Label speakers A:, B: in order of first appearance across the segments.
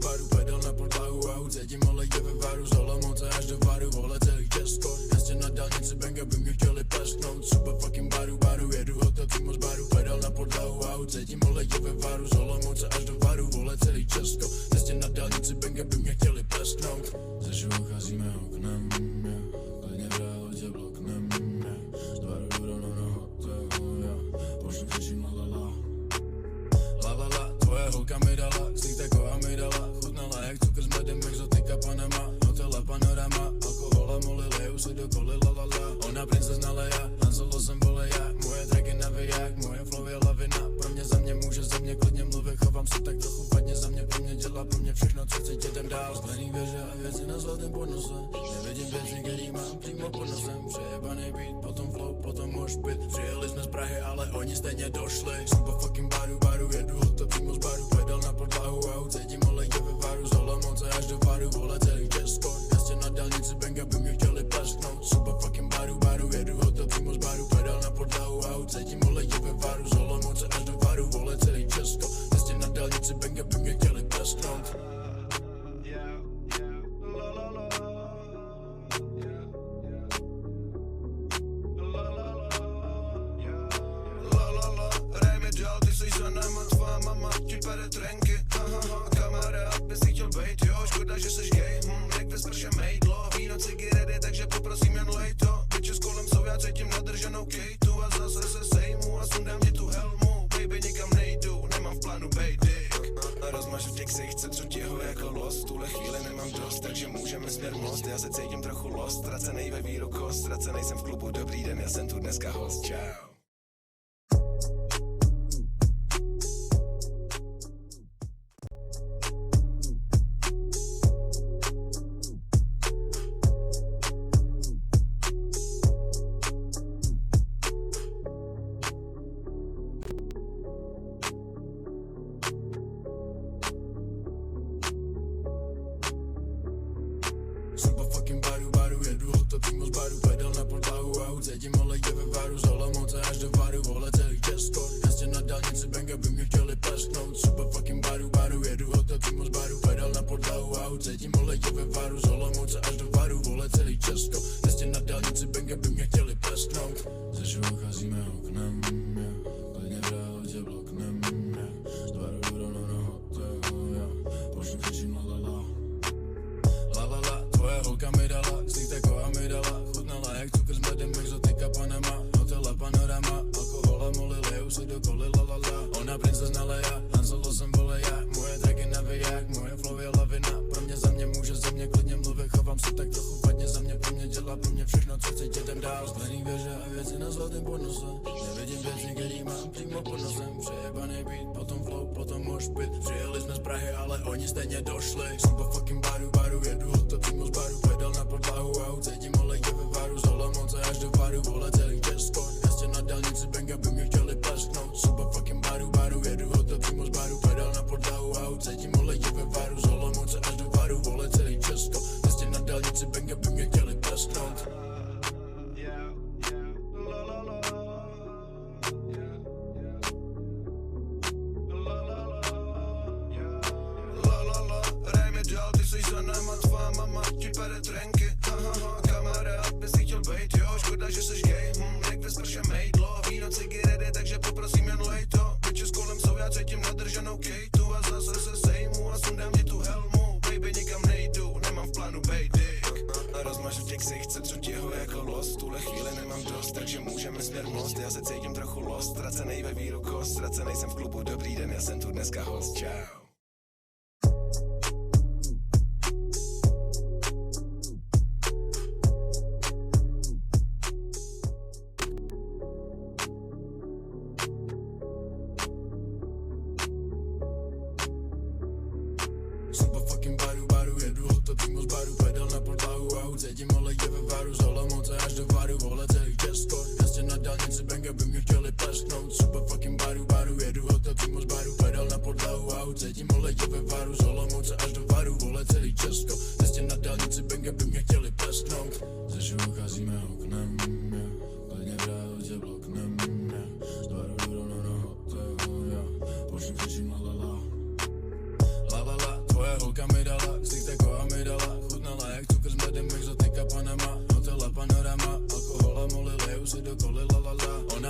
A: baru, pedal na podlahu a cítím olejky ve varu, z Olomouce až do Varu, vole celý Česko, ještě na dálnici benga by mě chtěli pesknout, super fucking baru, jedu hotel přímo z baru, pedal na podlahu a cítím olejky ve varu, z Olomouce až do Varu, vole celý Česko, ještě na dálnici benga by mě chtěli pesknout, ze šumu cházíme oknem, klidně v realitě bloknem, z Varu rovnou na hotel, pošlu řeším la, tvoje holka mi dala, ksik taková mi dala, chutnala jak cukr s medem, exotika Panama, hotela panorama, alkohol a moli, leju si do koly la, ona princezna Leia, Han Solo jsem vole já, moje dragy naviják, moje flow je lavina, pro mě za mě může ze mě klidně mluvit, chovám se tak trochu vadně, za mě pro mě dělá, pro mě všechno, co chci, jdem dál, sklený věže a věci na zlatém podnose, nevidím věci, který mám přímo pod nosem, přejebaný beat, potom flow, potom moshpit, přijeli jsme z Prahy, ale oni stejně došli, super fucking baru, jedu hotel přímo z baru, pedal na podlahu a cítím olejky ve Varu, z Olomouce až do Varu, vole celý Česko, ještě na dálnici benga by mě chtěli pesknout, super fucking baru, jedu hotel přímo z baru, pedal na podlahu a cítím olejky ve Varu, z Olomouce až do Varu, vole celý Česko, ještě na dálnici benga by mě chtěli pesknout.
B: Trenky, kamarád by si chtěl bejt, jo, škoda, že seš gay, jak ve sprše mejdlo, víno, cigarety, takže poprosím jen lejto, bitches kolem jsou, já cítím nadrženou kejtu a zase se sejmu a sundám ti tu helmu, baby, nikam nejdu, nemám v plánu bejt dick, rozmažu tě ksichce, co těho jako lost, tuhle chvíli nemám dost, takže můžeme směr most, já se cítím trochu lost, ztracenej ve víru kost, ztracenej jsem v klubu, dobrý den, já jsem tu dneska host, čau.
A: Super fucking baru, jedu hotel přímo z baru, pedal na podlahu a cítím olejky ve Varu, z Olomouce až do Varu, vole celý Česko, ještě na dálnici benga by mě chtěli pesknout, super fucking baru, jedu hotel přímo z baru, pedal na podlahu a cítím olejky ve Varu, z Olomouce až do Varu, vole celý Česko, ještě na dálnici benga by mě chtěli pesknout, ze šumu cházíme oknem, klidně v realitě bloknem, z Varu rovnou na hotel, pošlu řeším la, tvoje holka mi dala, ksik taková mi dala, chutnala jak cukr s medem, exotika Panama, hotela panorama, alkohol a moli, leju si do koly la, ona princezna Leia, Han Solo jsem vole já, moje dragy naviják, moje flow je lavina, pro mě za mě může ze mě klidně mluvit, chovám se tak trochu vadně, za mě pro mě dělá, pro mě všechno, co chci, jdem dál, sklený věže a věci na zlatém podnose, nevidím věci, který mám přímo pod nosem, přejebaný beat, potom flow, potom moshpit, přijeli jsme z Prahy, ale oni stejně došli, super fucking baru, jedu hotel přímo z baru, pedal na podlahu a cítím olejky ve Varu, z Olomouce až do Varu, vole celý Česko, ještě na dálnici benga by mě chtěli pesknout, super fucking baru, jedu hotel přímo z baru, pedal na podlahu a cítím olejky ve Varu, z Olomouce až do Varu, vole celý Česko, ještě na dálnici benga by mě chtěli pesknout.
B: Tvá mama ti pere trenky, kamarád by si chtěl bejt, jo, škoda, že seš gay, jak ve sprše mejdlo, víno, cigarety, takže poprosím jen lejto, bitches kolem jsou, já cítím nadrženou kejtu a zase se sejmu a sundám ti tu helmu, baby, nikam nejdu, nemám v plánu bejt dick, rozmažu tě ksichce, co těho jako lost, tuhle chvíli nemám dost, takže můžeme směr most, já se cítím trochu lost, ztracenej ve víru kost, ztracenej jsem v klubu, dobrý den, já jsem tu dneska host, čau.
A: Super fucking baru, jedu hotel přímo z baru, pedal na podlahu a cítím olejky ve Varu, z Olomouce až do Varu, vole celý Česko, ještě na dálnici benga by mě chtěli pesknout, super fucking baru, jedu hotel přímo z baru, pedal na podlahu a cítím olejky ve Varu, z Olomouce až do Varu, vole celý Česko, ještě na dálnici benga by mě chtěli pesknout, ze šumu cházíme oknem, klidně v realitě bloknem, z Varu rovnou na hotel, pošlu řeším la, tvoje holka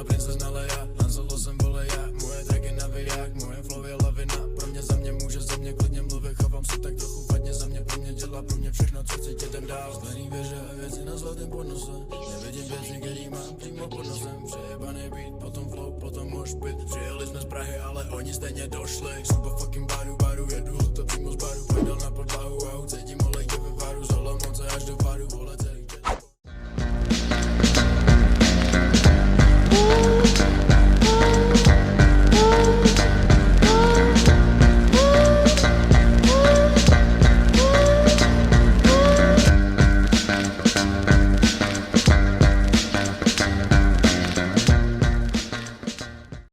A: Ona princezna Leia, Han Solo jsem vole já. Moje tracky naviják, moje flow je lavina. Pro mě za mě může za mě klidně mluvit. Chovám se tak trochu vadně za mě, pro mě dělá pro mě všechno, co chci, jdem dál. Sklený věže a věci na zlatém podnose. Nevidím věci, který mám přímo pod nosem. Přejebaný beat, potom flow, potom mosh pit. Přijeli jsme z Prahy, ale oni stejně došli. Super fucking baru, jedu